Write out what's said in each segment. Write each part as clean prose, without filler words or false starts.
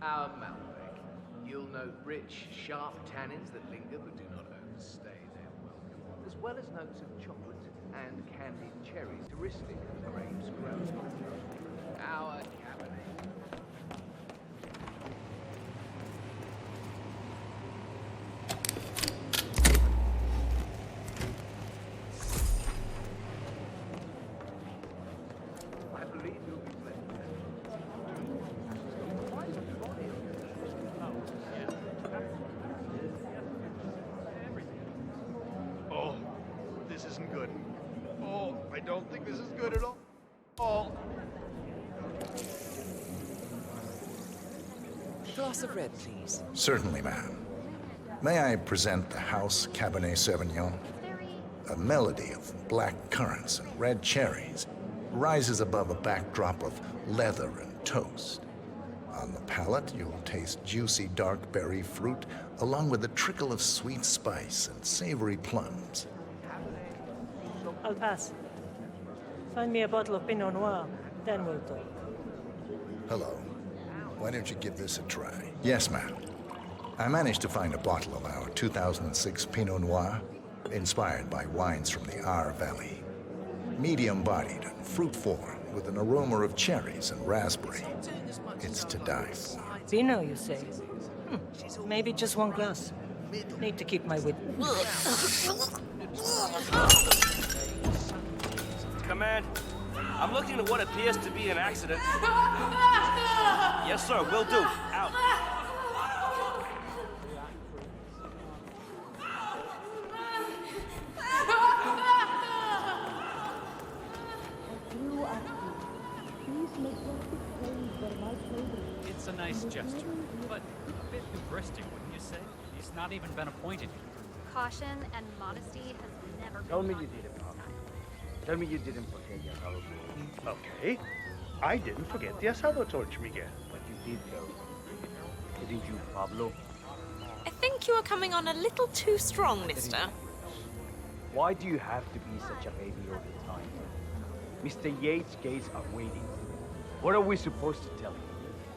Our Malbec. You'll note rich, sharp tannins that linger but do not overstay their welcome, as well as notes of chocolate and candied cherries, characteristic of grapes grown. Our Cabernet. I believe you'll be blessed. Oh, this isn't good. Oh, I don't think this is good at all. Oh. Glass of red, please. Certainly, ma'am. May I present the House Cabernet Sauvignon? A melody of black currants and red cherries rises above a backdrop of leather and toast. On the palate, you'll taste juicy dark berry fruit along with a trickle of sweet spice and savory plums. I'll pass. Find me a bottle of Pinot Noir, then we'll talk. Hello. Why don't you give this a try? Yes, ma'am. I managed to find a bottle of our 2006 Pinot Noir, inspired by wines from the Aar Valley. Medium-bodied and fruit-forward, with an aroma of cherries and raspberry. It's to die for. Pinot, you say? Maybe just one glass. Need to keep my wit. Command, I'm looking at what appears to be an accident. Yes, sir, will do. Out. It's a nice gesture, but a bit hubristic, wouldn't you say? He's not even been appointed yet. Caution and modesty has never been Tell me taught you me did it, this Pablo. time. Tell me you didn't forget the asado torch. Okay. I didn't forget the asado torch, Miguel. But you did, though. Didn't you, Pablo? I think you are coming on a little too strong, mister. Why do you have to be such a baby all the time? Mr. Yates' gates are waiting. What are we supposed to tell him?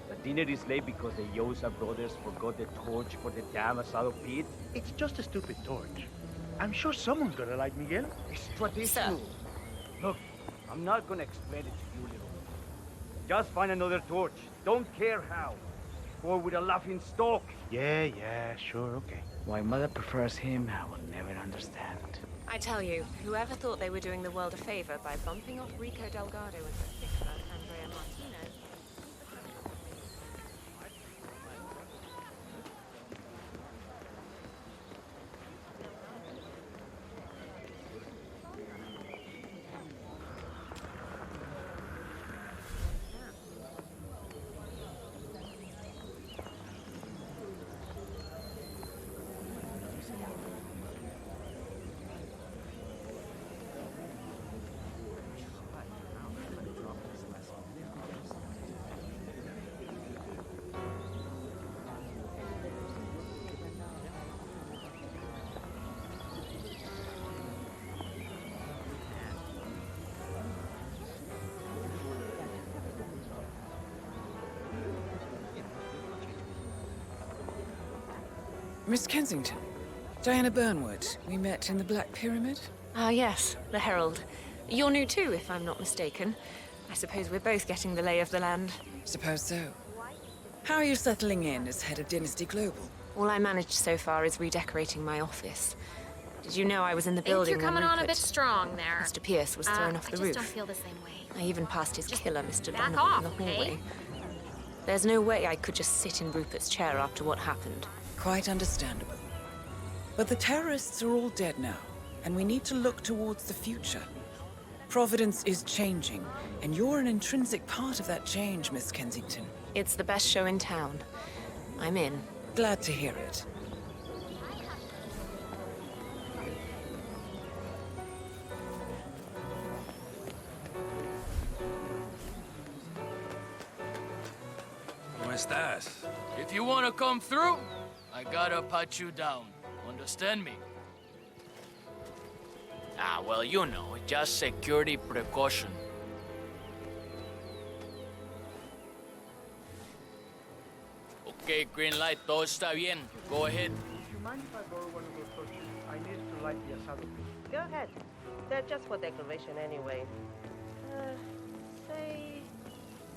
That dinner is late because the Yosa brothers forgot the torch for the damn asado pit? It's just a stupid torch. I'm sure someone's gonna like Miguel. It's traditional. Look, I'm not gonna explain it to you, little. Just find another torch. Don't care how. Or with a laughing stock. Yeah, sure, okay. Why Mother prefers him, I will never understand. I tell you, whoever thought they were doing the world a favor by bumping off Rico Delgado with the thick about Andrea Martinez. Miss Kensington, Diana Burnwood. We met in the Black Pyramid. Ah, yes, the Herald. You're new too, if I'm not mistaken. I suppose we're both getting the lay of the land. Suppose so. How are you settling in as head of Dynasty Global? All I managed so far is redecorating my office. Did you know I was in the building You're coming when on a Rupert, bit strong there. Mr. Pierce was thrown off the I roof? just don't feel the same way. I even passed his killer, Mr. back Donovan, off, in the hallway. eh? There's no way I could just sit in Rupert's chair after what happened. Quite understandable. But the terrorists are all dead now, and we need to look towards the future. Providence is changing, and you're an intrinsic part of that change, Miss Kensington. It's the best show in town. I'm in. Glad to hear it. ¿Cómo estás? If you want to come through, I gotta pat you down. Understand me? Ah, well, you know, just security precaution. Okay, green light, todo está bien. Go ahead. Do you mind if I borrow one of those torches? I need it to light the asado pit. Go ahead. They're just for decoration anyway. Say,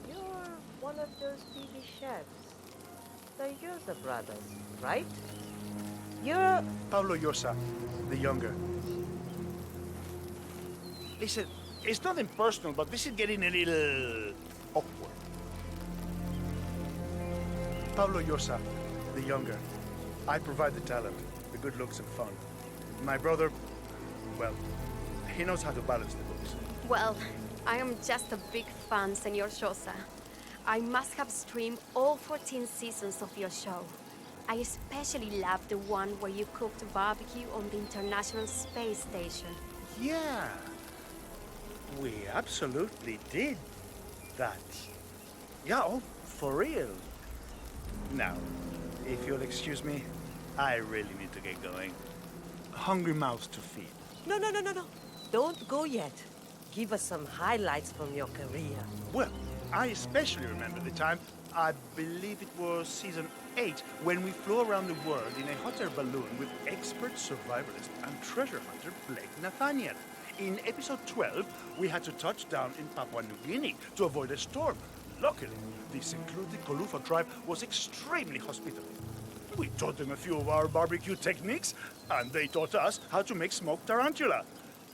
you're one of those TV chefs. The Yosa brothers, right? You're... Pablo Yosa, the younger. Listen, it's nothing personal, but this is getting a little awkward. Pablo Yosa, the younger. I provide the talent, the good looks and fun. My brother, well, he knows how to balance the books. Well, I am just a big fan, Senor Yosa. I must have streamed all 14 seasons of your show. I especially love the one where you cooked barbecue on the International Space Station. Yeah, we absolutely did that. Yeah, oh, for real. Now, if you'll excuse me, I really need to get going. Hungry mouths to feed. No. Don't go yet. Give us some highlights from your career. Well, I especially remember the time, I believe it was season 8, when we flew around the world in a hot air balloon with expert survivalist and treasure hunter Blake Nathaniel. In episode 12, we had to touch down in Papua New Guinea to avoid a storm. Luckily, the secluded Kolufa tribe was extremely hospitable. We taught them a few of our barbecue techniques, and they taught us how to make smoked tarantula.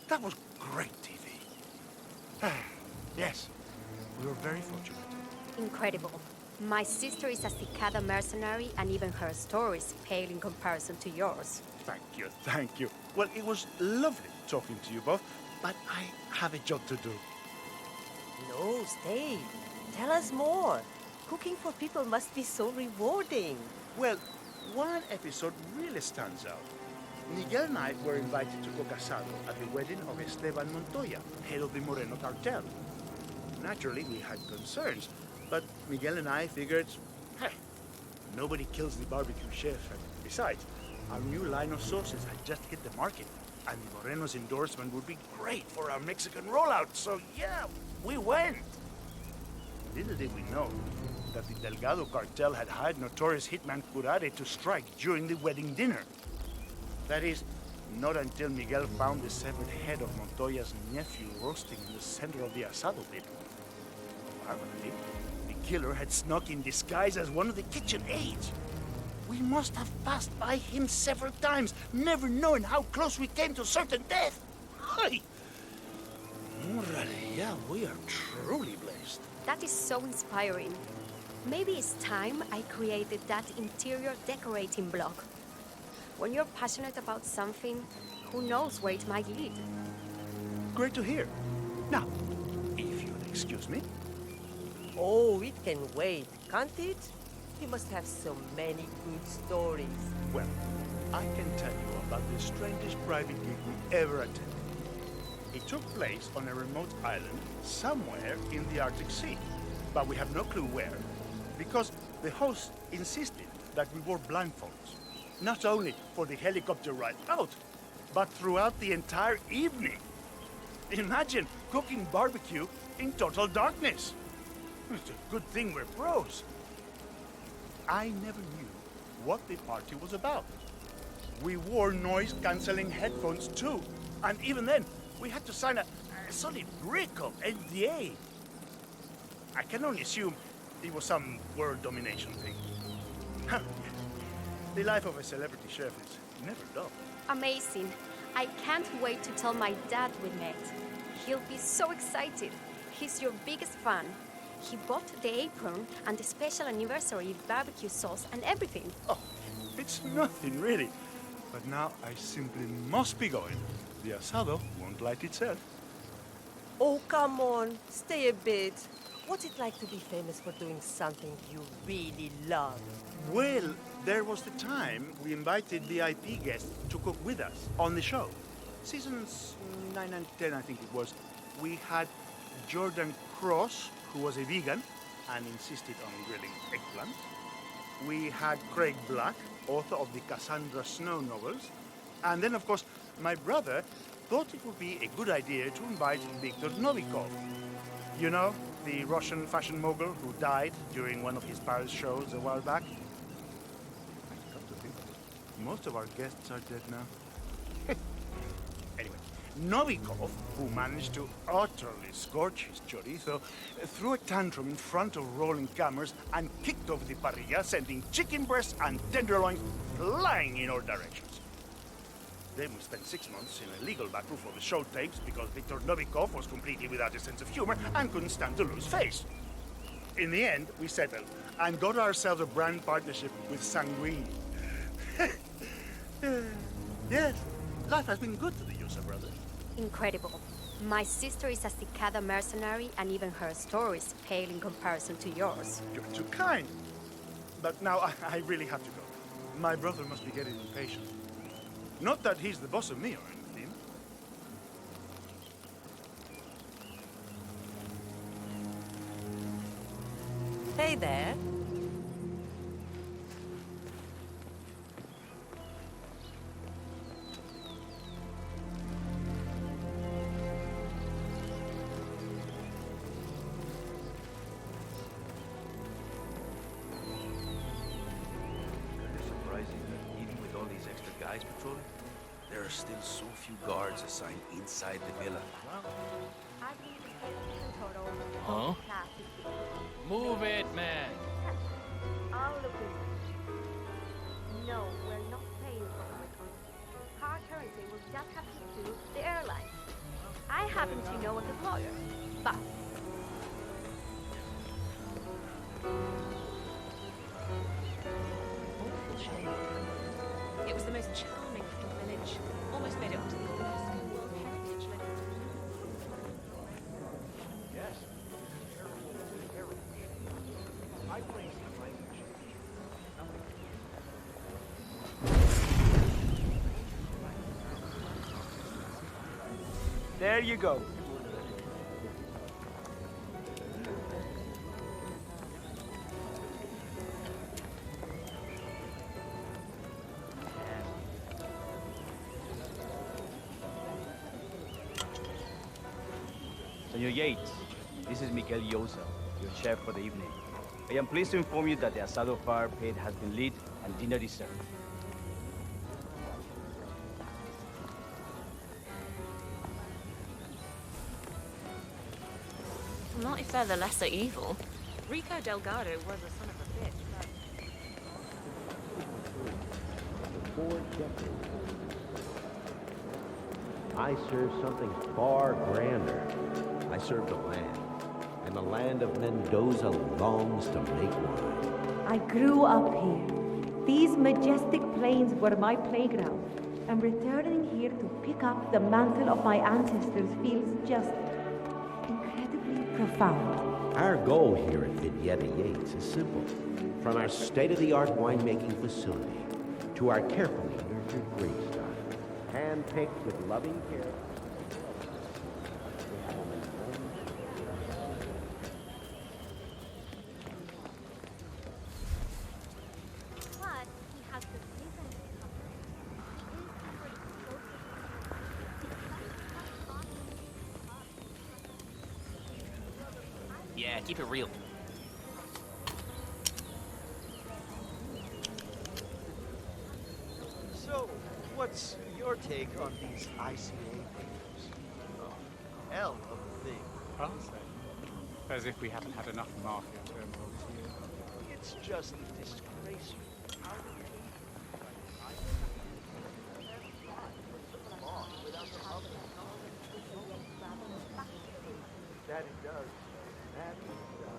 That was great TV. Yes, we were very fortunate. Incredible. My sister is a cicada mercenary, and even her stories pale in comparison to yours. Thank you. Well, it was lovely talking to you both, but I have a job to do. No, stay. Tell us more. Cooking for people must be so rewarding. Well, one episode really stands out. Miguel and I were invited to cook asado at the wedding of Esteban Montoya, head of the Moreno cartel. Naturally, we had concerns, but Miguel and I figured, hey, nobody kills the barbecue chef, and besides, our new line of sauces had just hit the market, and the Moreno's endorsement would be great for our Mexican rollout, so yeah, we went. Little did we know that the Delgado cartel had hired notorious hitman Curare to strike during the wedding dinner. That is, not until Miguel found the severed head of Montoya's nephew roasting in the center of the asado pit. Apparently, the killer had snuck in disguise as one of the kitchen aides. We must have passed by him several times, never knowing how close we came to certain death. Hey! Yeah, we are truly blessed. That is so inspiring. Maybe it's time I created that interior decorating blog. When you're passionate about something, who knows where it might lead? Great to hear. Now, if you'll excuse me. Oh, it can wait, can't it? You must have so many good stories. Well, I can tell you about the strangest private gig we ever attended. It took place on a remote island somewhere in the Arctic Sea, but we have no clue where, because the host insisted that we wore blindfolds, not only for the helicopter ride out, but throughout the entire evening. Imagine cooking barbecue in total darkness. It's a good thing we're pros. I never knew what the party was about. We wore noise-canceling headphones too, and even then, we had to sign a solid brick of NDA. I can only assume it was some world domination thing. The life of a celebrity chef is never dull. Amazing. I can't wait to tell my dad we met. He'll be so excited. He's your biggest fan. He bought the apron and the special anniversary barbecue sauce and everything. Oh, it's nothing really. But now I simply must be going. The asado won't light itself. Oh, come on. Stay a bit. What's it like to be famous for doing something you really love? Well, there was the time we invited VIP guests to cook with us on the show. Seasons 9 and 10, I think it was. We had Jordan Cross, who was a vegan and insisted on grilling eggplant. We had Craig Black, author of the Cassandra Snow novels. And then, of course, my brother thought it would be a good idea to invite Viktor Novikov. You know, the Russian fashion mogul who died during one of his Paris shows a while back. most of our guests are dead now. Anyway, Novikov, who managed to utterly scorch his chorizo, threw a tantrum in front of rolling cameras and kicked off the parrilla, sending chicken breasts and tenderloins flying in all directions. Then we spent 6 months in a legal battle for the show tapes because Viktor Novikov was completely without a sense of humor and couldn't stand to lose face. In the end, we settled and got ourselves a brand partnership with Sanguine. Yes, life has been good to the Yosa brothers. Incredible. My sister is a cicada mercenary, and even her stories pale in comparison to yours. You're too kind. But now I really have to go. My brother must be getting impatient. Not that he's the boss of me or anything. Hey there. Guys patrolling? There are still so few guards assigned inside the villa. Huh? Move it, man. I'll look into it. No, we're not paying for the return. Hard currency will just have to do the airline. I happen to know a good lawyer, but... It was the most charming little village. Almost made it onto the UNESCO World Heritage List. Yes. I play some language. There you go. Senor Yates, this is Miguel Yosa, your chef for the evening. I am pleased to inform you that the asado fire pit has been lit and dinner is served. Not if they're the lesser evil. Rico Delgado was a son of a bitch, but... 4 decades. I served something far grander. I served a land, and the land of Mendoza longs to make wine. I grew up here. These majestic plains were my playground, and returning here to pick up the mantle of my ancestors feels just incredibly profound. Our goal here at Vignetta Yates is simple. From our state-of-the-art winemaking facility to our carefully nurtured gravestone, hand-picked with loving care. Yeah, keep it real. So, what's your take on these ICA papers? Oh, hell of a thing. I'll say. As if we haven't had enough mafia turmoil this year. It's just disgraceful. How do you that it does. That it does.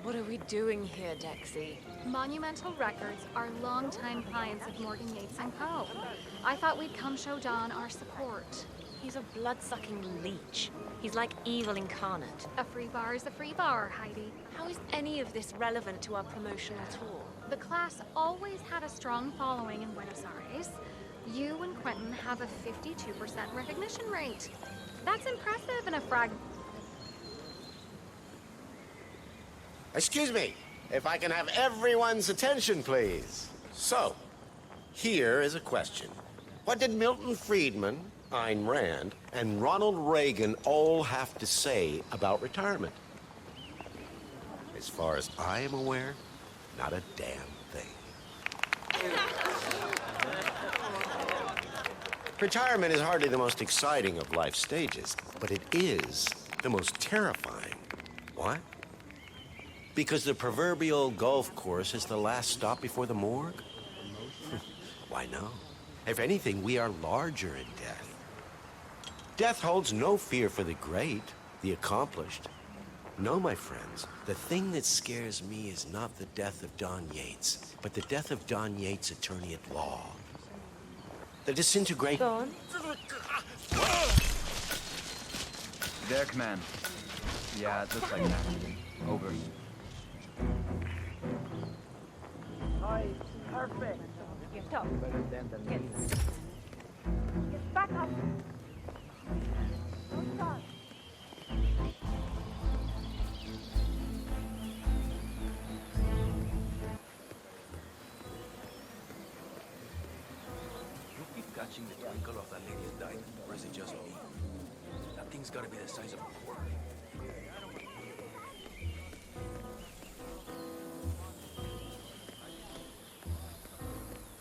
What are we doing here, Dexy? Monumental Records are longtime clients of Morgan Yates & Co. I thought we'd come show John our support. He's a blood-sucking leech. He's like evil incarnate. A free bar is a free bar, Heidi. How is any of this relevant to our promotional tour? The class always had a strong following in Buenos Aires. You and Quentin have a 52% recognition rate. That's impressive in a Excuse me, if I can have everyone's attention, please. So, here is a question. What did Milton Friedman, Ayn Rand, and Ronald Reagan all have to say about retirement? As far as I am aware, not a damn thing. Retirement is hardly the most exciting of life stages, but it is the most terrifying. Why? Because the proverbial golf course is the last stop before the morgue? Why, no. If anything, we are larger in death. Death holds no fear for the great, the accomplished. No, my friends, the thing that scares me is not the death of Don Yates, but the death of Don Yates, attorney at law. The disintegration... Don? There, command. Yeah, it looks like that. Over. Hi, perfect. Get up. Get back up. Don't stop. You keep catching the twinkle of that lady's diamond, or is it just me? That thing's gotta be the size of a quarter.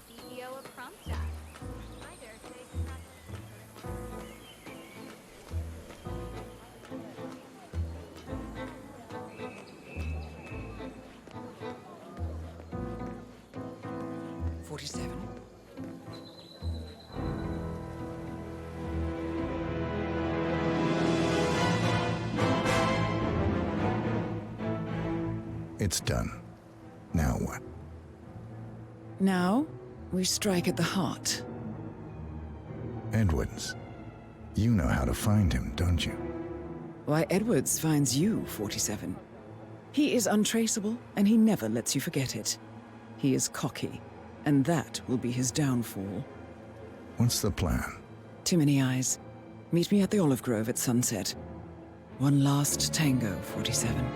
CEO of Prompta. Hi there, today's not... 47. It's done. Now what? Now, we strike at the heart. Edwards. You know how to find him, don't you? Why, Edwards finds you, 47. He is untraceable, and he never lets you forget it. He is cocky, and that will be his downfall. What's the plan? Too many eyes. Meet me at the Olive Grove at sunset. One last tango, 47.